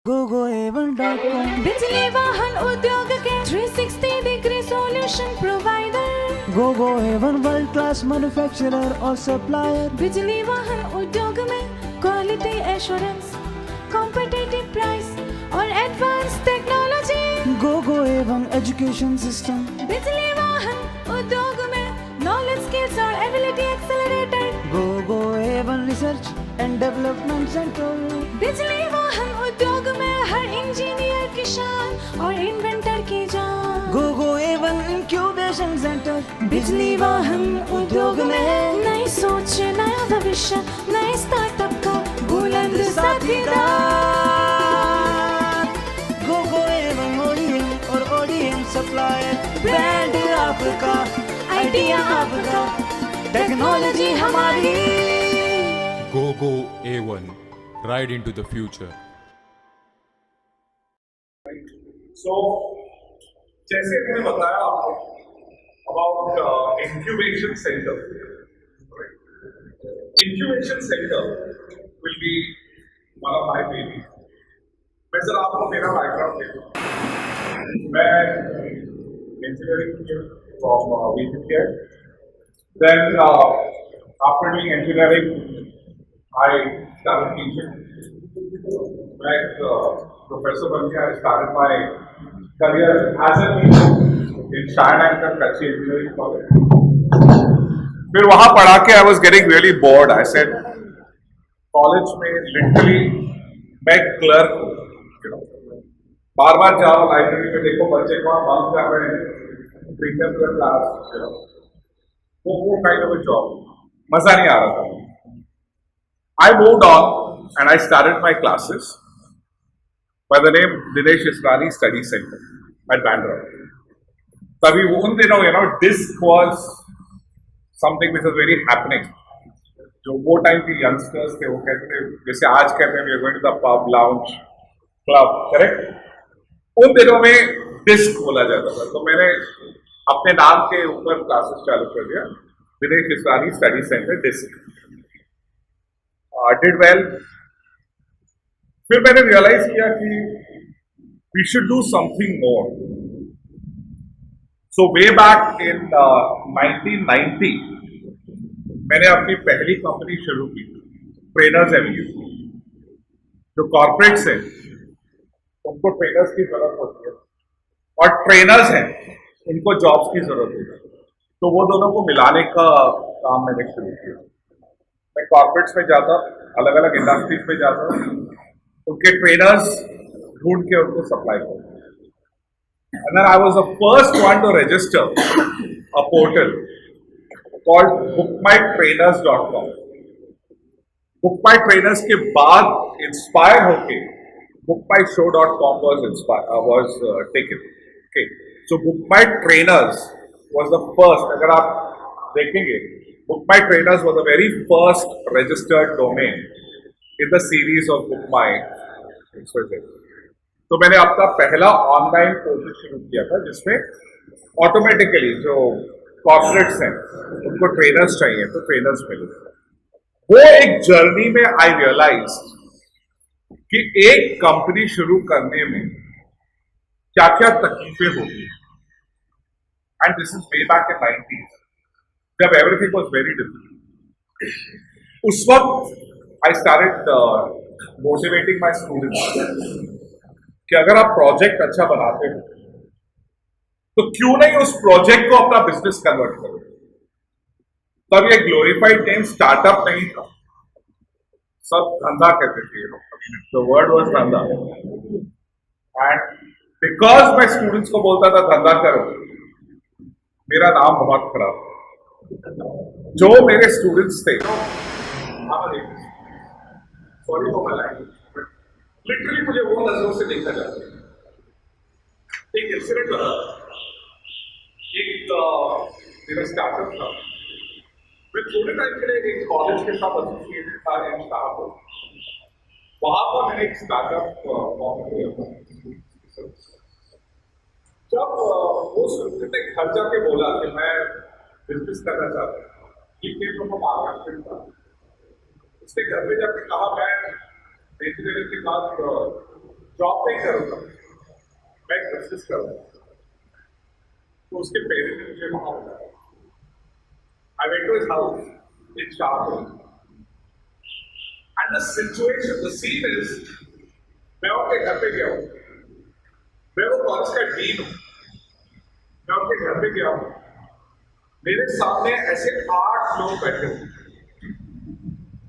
gogoevan.com बिजली वाहन उद्योग के 360 degree solution provider. gogoevan world class manufacturer और सप्लायर। बिजली वाहन उद्योग में क्वालिटी एश्योरेंस, कॉम्पिटिटिव प्राइस और advance technology. gogoevan education system. बिजली वाहन उद्योग में नॉलेज, स्किल्स और ability accelerator. gogoevan research and development centre. बिजली वाहन उद्योग में हर इंजीनियर की शान और इन्वेंटर की जान। gogoevan incubation centre. बिजली वाहन उद्योग में नई सोच, नया भविष्य, नए स्टार्टअप का बुलंद साथीदार। gogoevan ODM और ODM सप्लायर। ब्रांड आपका, आइडिया आपका, टेक्नोलॉजी हमारी। Go A1, ride into the future. So, जैसे मैंने बताया आपको about incubation center. Incubation center will be one of my babies. मैं सर आपको मेरा बैकग्राउंड दे दूँ। मैं engineering from VPK. Then after doing engineering, I started teaching. मैं professor बन गया. I started my career as a teacher in Shine Anchor Kachhi Engineering College. फिर वहाँ पढ़ा के I was getting really bored. I said, college में literally मैं clerk हूँ, you know, बार जाओ लाइब्रेरी में, देखो बच्चे को बंद कर रहे हैं, प्रीमियम क्लास, you know, वो kind of a job, मजा नहीं आ रहा था. I moved on and I started my classes by the name Dinesh Israni Study Center at Bandra. तभी उन दिनों, you know, disc was something which was very happening. जो वो टाइम के यंगस्टर्स थे वो कहते थे, जैसे आज कहते हैं we are going to the pub, lounge, club, correct? उन दिनों में डिस्क बोला जाता था. तो मैंने अपने नाम के ऊपर क्लासेस चालू कर दिया, दिनेश इसरानी स्टडी सेंटर डिस्क. Did well. फिर मैंने रियलाइज किया कि we should do something more. So way back in 1990 मैंने अपनी पहली कंपनी शुरू की, ट्रेनर्स एवेन्यू. जो कॉर्पोरेट्स हैं उनको ट्रेनर्स की जरूरत होती है और ट्रेनर्स हैं उनको जॉब्स की जरूरत होती है. तो वो दोनों को मिलाने का काम मैंने शुरू किया. मैं कॉर्पोरेट्स में जाता, अलग अलग इंडस्ट्रीज में जाता, उनके ट्रेनर्स ढूंढ के उनको सप्लाई करता. And then I was the first one to register a portal called bookmytrainers.com. bookmytrainers के बाद इंस्पायर होके bookmyshow.com was taken. Okay, so bookmytrainers was the first. अगर आप देखेंगे, bookmytrainers was the very first registered domain in the series of bookmy. तो मैंने अपना पहला ऑनलाइन कोर्स शुरू किया था जिसमें ऑटोमेटिकली जो कॉर्पोरेट्स हैं उनको ट्रेनर्स चाहिए तो ट्रेनर्स मिले. वो एक जर्नी में आई रियलाइज कि एक कंपनी शुरू करने में क्या क्या तकलीफें होगी. And this is way back in 90s जब एवरीथिंग वाज वेरी डिफिकल्ट. उस वक्त I started motivating my students कि अगर आप प्रोजेक्ट अच्छा बनाते हो तो क्यों नहीं उस प्रोजेक्ट को अपना बिजनेस कन्वर्ट करो. तब ये ग्लोरीफाइड नेम स्टार्टअप नहीं था, सब धंधा कहते थे. द वर्ड वाज धंधा. एंड बिकॉज मैं स्टूडेंट्स को बोलता था धंधा करो, मेरा नाम बहुत खराब. जो मेरे स्टूडेंट्स थे, sorry for my language, literally मुझे वो नजरों से देखा जाता है. एक इंसिडेंट हुआ, एक मेरा स्टार्टअप था. मैं थोड़े टाइम के लिए एक कॉलेज के साथ एसोसिएटेड था इन स्टार्टअप. वहां पर मैंने एक स्टार्टअप फॉर्म किया. जब वो स्टूडेंट ने घर जाके बोला कि मैं बिजनेस करना चाहता हूँ, ये महाराष्ट्र था. उसने घर में जाके कहा मैं इंजीनियरिंग के बाद जॉब नहीं करूँगा, मैं बिजनेस करूँगा। तो उसके पेरेंट्स ने मुझे वहाँ बुलाया। I went to his house in Shahpur. And the situation, the scene is, मैं उनके घर पे गया हूँ, मैं वो कॉलेज का डीन हूँ, मैं उनके घर पे गया हूँ, मेरे सामने ऐसे 8 लोग बैठे हैं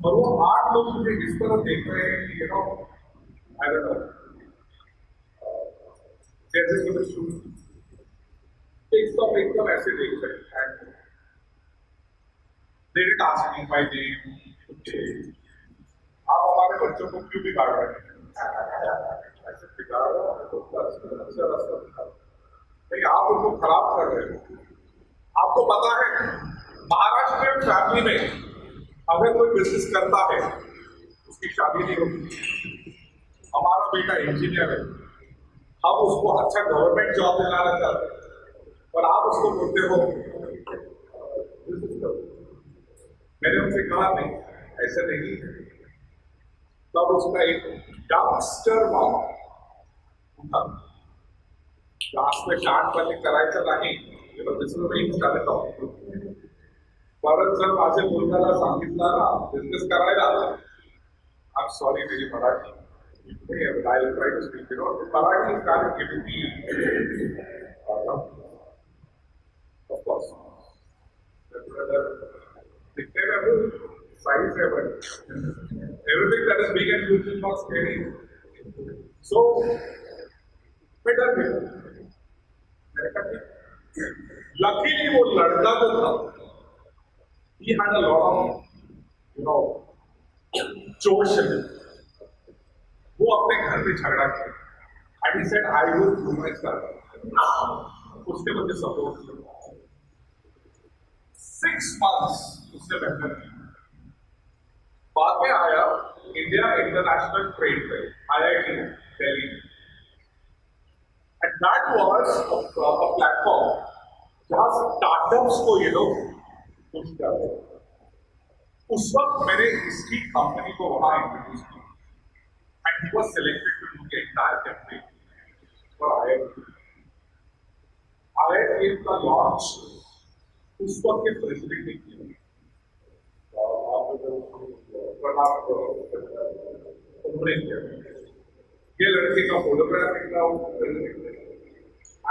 और वो 8 लोग मुझे इस तरह देख रहे हैं कि I don't know, जैसे कि मैं शुरू एकदम ऐसे देख रहे हैं। They didn't ask me my name. आप हमारे बच्चों को क्यों बिगाड़ रहे हैं? ऐसे बिगाड़ रहे हैं तो नहीं, आप उनको खराब कर रहे हैं। आपको पता है महाराष्ट्र फैमिली में अगर कोई बिजनेस करता है उसकी शादी नहीं होती। हमारा बेटा इंजीनियर है, हम उसको अच्छा गवर्नमेंट जॉब दिलाना चाहते हैं और आप उसको बोलते हो बिजनेस करो। मैंने उनसे कहा नहीं, ऐसे नहीं। तब उसका एक यंगस्टर मामा उठा, क्लास में शांत करने करायचं नाही, परत जर माझ्या मुलगाला सांगितलं ना बिझनेस करायला, आय एम सॉरी मेरी Marathi, I will try to speak, Marathi is kind of giving me, of course, size ever. Everything that is big and huge is not scary. So, better luckily वो लड़का जो था, he had a lot of, जोश है। वो अपने घर पे झगड़ा किया, and he said, I will do my stuff. उसने मुझे सपोर्ट किया। 6 months उसने मेहनत की। बाद में आया India international trade fair, IIT Delhi, and that was a platform जहाँ स्टार्टअप्स को ये लोग पुश कर रहे थे। उस वक्त मैंने इसकी कंपनी को वहाँ इंट्रोड्यूस किया, and he was selected to do the entire campaign for IIT. IIT का launch उस वक्त के प्रेसिडेंट ने किया, उन्होंने किया। ये लड़के का फोटोग्राफ निकला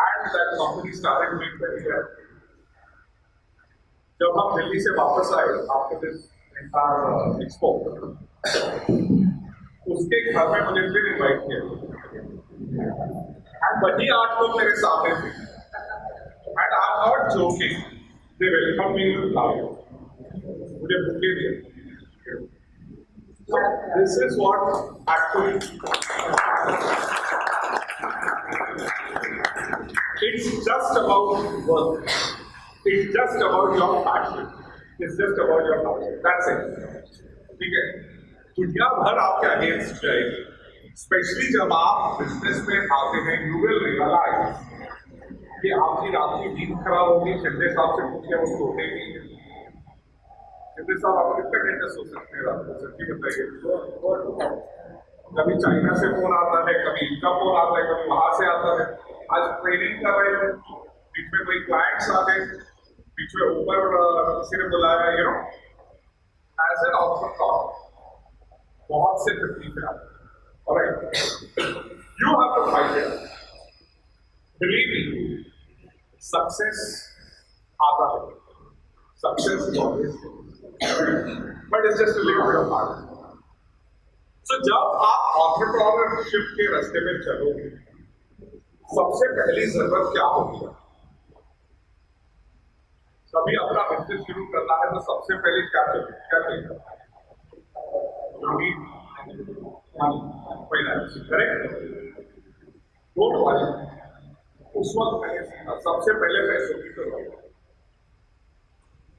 and that company started doing very well. जब हम दिल्ली से वापस आए after this entire expo, उसके घर में मुझे फिर इनवाइट किया, and वही 8 लोग मेरे सामने थे, and I'm not joking, they welcomed me with flowers, मुझे बुके दिए। So this is what actually, it's just about work, it's just about your passion, it's just about your passion, that's it. ठीक है, दुनिया भर आपके against जाएगी, specially जब आप बिजनेस में आते हैं, यू विल रियलाइज कि आपकी रात की नींद खराब होगी। शिंदे साहब से पूछिए, वो सोते नहीं है। शिंदे साहब आप कितने घंटे सो सकते हैं रात को, सच्ची बताइए। कभी चाइना से फोन आता है, कभी इनका फोन आता है, कभी वहां से आता है। आज ट्रेनिंग कर रहे हैं, बीच में कोई क्लाइंट्स आ गए, बीच में ऊपर किसी ने बुलाया, एज एन ऑन्टरप्रेन्योर बहुत से तकलीफें आती हैं, alright, you have to fight it. Believe me, success आता है, success is always, but it's just a little bit of hard. So जब आप एंटरप्रेन्योरशिप के रास्ते में चलोगे, सबसे पहली जरूरत क्या होती है? कभी अपना बिजनेस शुरू करना है तो सबसे पहले क्या चाहिए? करेक्ट, डोंट वरी, उस वक्त मैंने सीखा सबसे पहले पैसों की जरूरत है।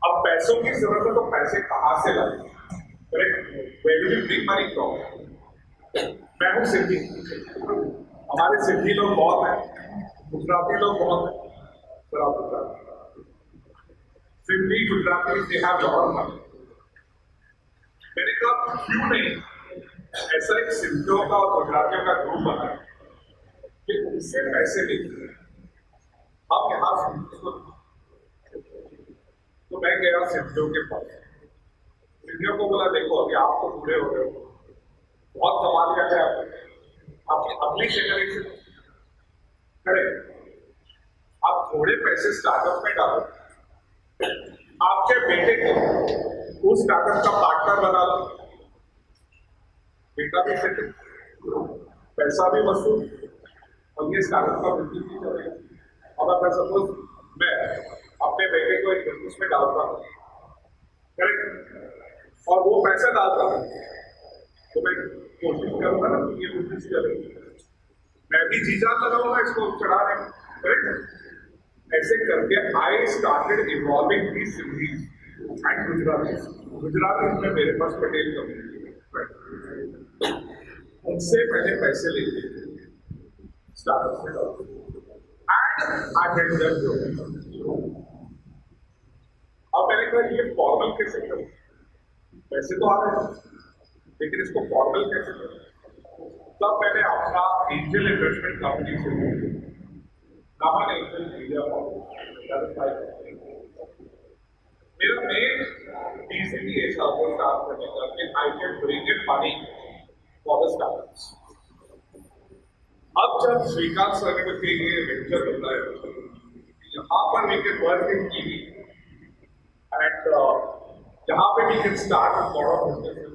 अब पैसों की जरूरत है तो पैसे कहां से लाए? Correct, where do you bring money from? मैं हूं सिंधी, हमारे सिंधी लोग बहुत हैं, गुजराती लोग बहुत हैं, Sindhi Gujarati they have lot of money. मैंने कहा क्यों नहीं ऐसा एक सिंधियों का और गुजरातियों का ग्रुप बना है उससे पैसे लेते हैं। हम यहाँ तो मैं गया सिद्धियों के पास, सिद्धियों को बोला देखो अभी आप तो बूढ़े हो रहे हो, बहुत कमाल कर है आपकी अगली जनरेशन करे, आप थोड़े पैसे स्टार्टअप में डालो, आपके बेटे को उस स्टार्टअप का पार्टनर बना लो, बेटा भी सेटल, पैसा भी वसूल और ये स्टार्टअप का बिजनेस भी चलेगा। अब अगर सपोज मैं अपने बेटे को एक बिजनेस में डालता हूँ, करेक्ट, और वो पैसा डालता हूँ तो मैं कोशिश करूंगा ना कि ये बिजनेस चले, मैं भी जी जान लगाऊंगा इसको चढ़ाने में, करेक्ट। ऐसे करके I started evolving these cities and Gujarati में मेरे पास पटेल कम्युनिटी, उनसे मैंने पैसे लेके स्टार्टअप में डाला and I had them growing. अब मैंने कहा ये फॉर्मल कैसे करूं, पैसे तो आ रहे हैं लेकिन इसको फॉर्मल कैसे करूं। तब मैंने अपना एंजल इन्वेस्टमेंट कंपनी से नामन एंजल इंडिया मेरा मेन रीजन ये था वो स्टार्ट करने का कि I can bring in money for the startups. अब जब श्रीकांत सर के ये वेंचर होता है यहाँ पर we can work in TV and यहाँ पे we can start a lot of businesses,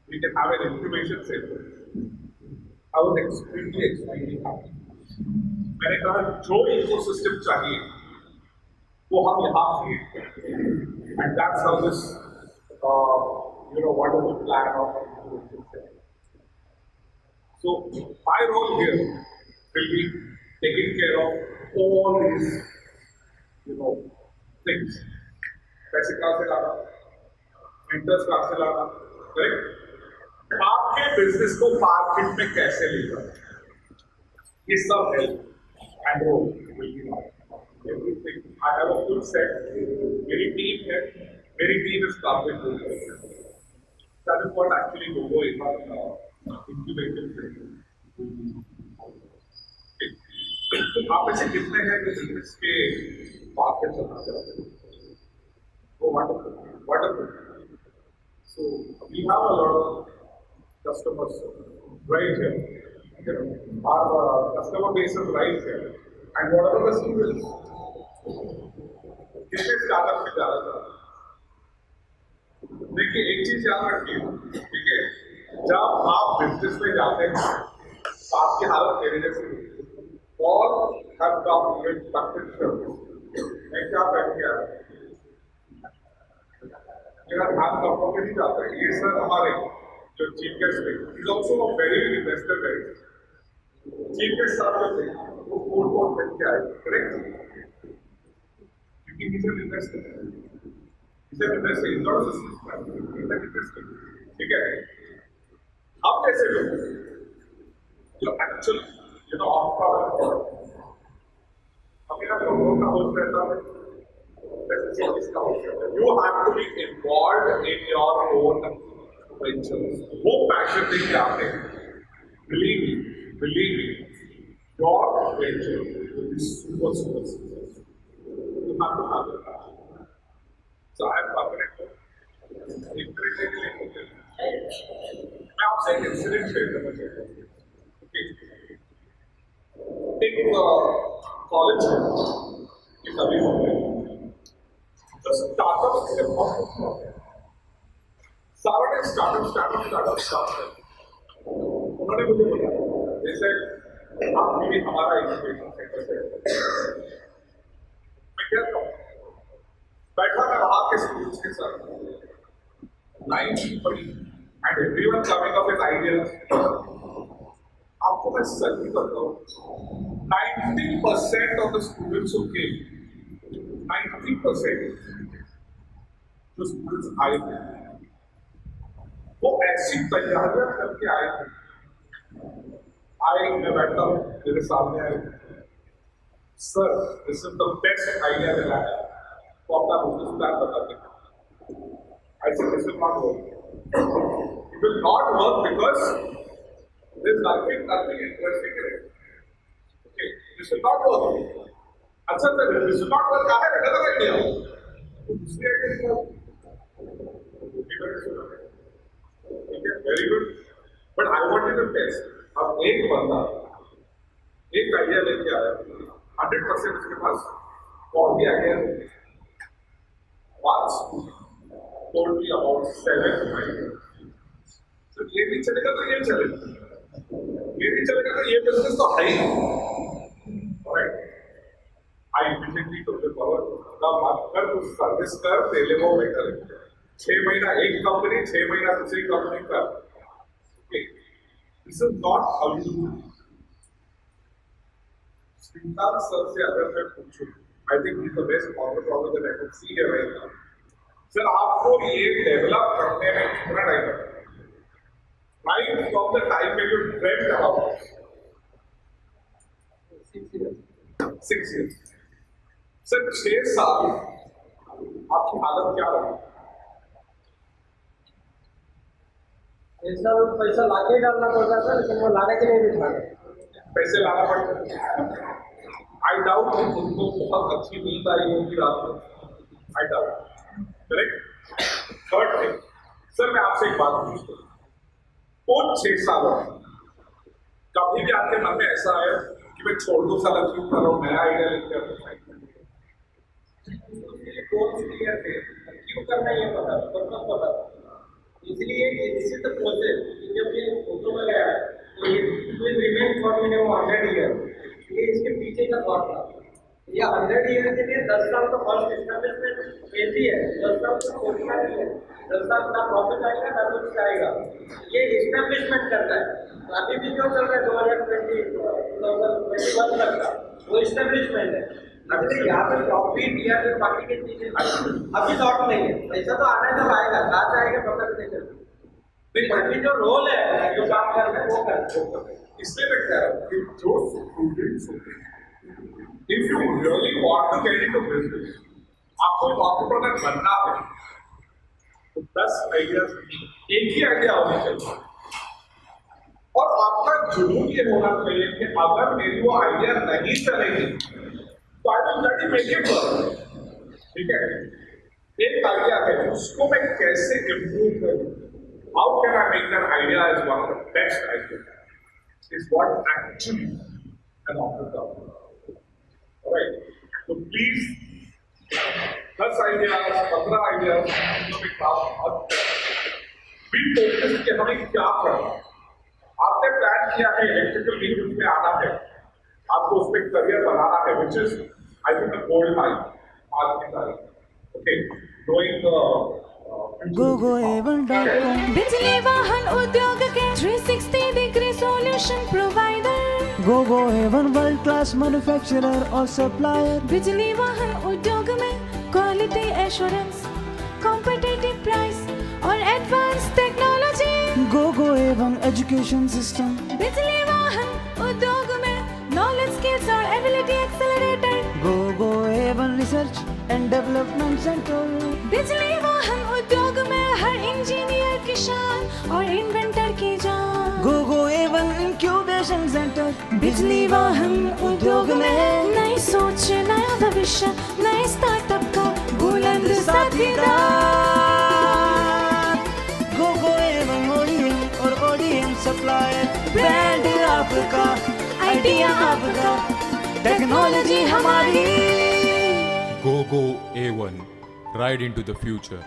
we can have an incubation centre. I was extremely happy. मैंने कहा जो इकोसिस्टम चाहिए वो हम यहाँ क्रिएट करें and that's how this wonderful plan of incubation center. So my role here will be taking care of all these, things. पैसे कहाँ से लाना, इंटरेस्ट कहाँ से लाना, करेक्ट? आपके बिजनेस को मार्केट में कैसे ले जाना, ये सब help and role will be everything. I have a full set, मेरी टीम है, मेरी टीम इज काफी good. That is what actually गोगो इज इंक्यूबेशन सेंटर। आप ऐसे कितने हैं जो बिजनेस के मार्केट चलना चाहते हैं? Oh, wonderful, wonderful. So we have a lot of customers right here. Our customer base is right here. And whatever the students, किससे स्टार्टअप में जाना चाहते हैं? देखिए एक चीज याद रखिए, ठीक है, जब आप बिजनेस में जाते हैं आपकी हालत मेरे जैसी और have come with structured service। मैं क्या कह गया, मेरा ध्यान कपड़ों पे नहीं जाता है। ये सर हमारे जो चीफ गेस्ट थे, is also a very very investor है। चीफ गेस्ट साहब जो थे वो फूड कोर्ट में क्या है, करेक्ट, क्योंकि is an investor, is not a businessman, is an investor, ठीक है। अब कैसे लोग जो एक्चुअल आपका मेरा लोगों का होश रहता है, you have to be involved in your own ventures. वो पैशन लेके आते हैं, believe me, your venture will be super successful. You have to have it. So I am confident. मैं आपसे एक इंसिडेंट शेयर करना चाहता हूँ। एक कॉलेज है कि सभी होते हैं, तो स्टार्टअप से बहुत सारा ने स्टार्टअप उन्होंने मुझे बोला जैसे आप भी हमारा इंक्यूबेशन सेंटर से मैं क्या कहूँ, बैठा मैं वहाँ के स्टूडेंट्स के साथ लाइन पड़ी and everyone coming up with ideas. आपको मैं सच भी करता हूँ, 90% of the students who came, 90% जो स्टूडेंट्स आए थे वो ऐसी तैयारियां करके आए थे। मैं बैठता हूँ, मेरे सामने आए, sir this is the best idea मिला है, तो अपना बिजनेस प्लान बताते हैं। I said this will not work. It will not work because there is nothing interesting in it. Okay. This will not work. अच्छा sir this will not work आहे another idea. दूसरी idea ठीक है very good. But I wanted to test. अब एक बंदा एक idea लेके आया 100% उसके पास और भी idea once told me about 7 ideas. So ये भी चलेगा तो ये चलेगा, ये भी चलेगा तो ये बिजनेस तो है ही. Alright. I immediately took the power. का मत कर तू सर्विस कर तेरे वो बेटर. 6 महीना एक कंपनी 6 महीना दूसरी कंपनी कर. Okay. This is not how you do it. Shrikant sir से अगर मैं पूछूं, I think he's the best entrepreneur that I could see here right now. Sir आपको ये डेवलप करने में कितना टाइम लगता है? Right from the time when you dreamt about it. 6 years. Sir 6 साल आपकी हालत क्या रही? ऐसा पैसा लाके डालना पड़ता था लेकिन वो लाने के लिए भी था. पैसे लाना पड़ता. आई डाउट उनको बहुत अच्छी नींद आई होगी रात में. I doubt. Correct. Third thing sir मैं आपसे एक बात पूछता हूँ. उन 6 सालों में कभी भी आपके मन में ऐसा आया कि मैं छोड़ दो साल क्यों कर रहा हूँ नया आइडिया लेके आता क्यों करना ये पता पर्पस पता. इसलिए दिस इज द प्रोसेस. जब ये फोटो में गया तो ये will remain for minimum 100 year. ये इसके पीछे का थॉट था. ये 100 ईयर के लिए 10 साल तो फर्स्ट एस्टैब्लिशमेंट फेज ही है. 10 साल तो सोचना नहीं है. 10 साल का प्रॉफिट आएगा ना कुछ आएगा. ये एस्टैब्लिशमेंट करता है. अभी भी जो चल रहा है 2021 तक का वो एस्टैब्लिशमेंट है. अभी यहाँ पे प्रॉफिट या फिर बाकी की चीजें अभी थॉट नहीं है. पैसा तो आना जब आएगा कहाँ से आएगा पता नहीं चलता. अभी जो रोल है जो काम करना है वो कर. इसलिए मैं कह रहा हूँ कि जो स्टूडेंट्स होते हैं, if you really want to get into business, आपको एक entrepreneur बनना है, तो 10 आइडियाज एक ही आइडिया होना चाहिए. और आपका जुनून ये होना चाहिए कि अगर मेरी वो आइडिया नहीं चलेगी तो I will not make it work. ठीक है. एक आइडिया है उसको मैं कैसे इम्प्रूव करूँ. How can I make that idea is one of the best idea is what actually an entrepreneur. Alright, so please 10 ideas, 15 ideas, जो भी काम आप be focused कि हमें क्या करना. आपने प्लान किया है इलेक्ट्रिकल व्हीकल्स में आना है, आपको उस पर करियर बनाना है, which is I think a gold mine आज की तारीख. Okay, knowing gogoevan.com बिजली वाहन उद्योग के 360 degree solution provider. gogoevan world class manufacturer or supplier. बिजली वाहन उद्योग में क्वालिटी एश्योरेंस, कॉम्पिटिटिव प्राइस और advance technology. gogoevan education system. बिजली वाहन उद्योग में नॉलेज स्किल्स और ability accelerator. gogoevan research and development center. बिजली वाहन उद्योग में हर इंजीनियर की शान और इन्वेंटर की जान. gogoevan incubation center. बिजली वाहन उद्योग में नई सोच, नया भविष्य, नए स्टार्टअप का बुलंद साथीदार. gogoevan ODM और ODM supplier. ब्रांड आपका, आइडिया आपका, टेक्नोलॉजी हमारी. Go A1. Ride into the future.